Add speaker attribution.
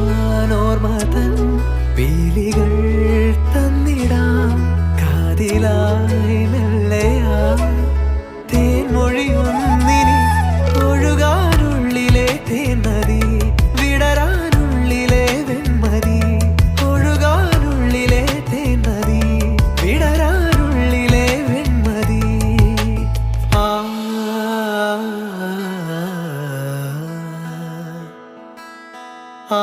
Speaker 1: ഓർക്കുവാനോർമതൻ പീലികൾ തന്നിടാം കാതിലായി മെല്ലയാ തേൻമൊഴിയൊന്നിനി ഒഴുകാനുള്ളിലെ തേൻനദി വിടരാനുള്ളിലെ വെൺമതി ഒഴുകാനുള്ളിലെ തേൻനദി വിടരാനുള്ളിലെ വെൺമതി ആ ആ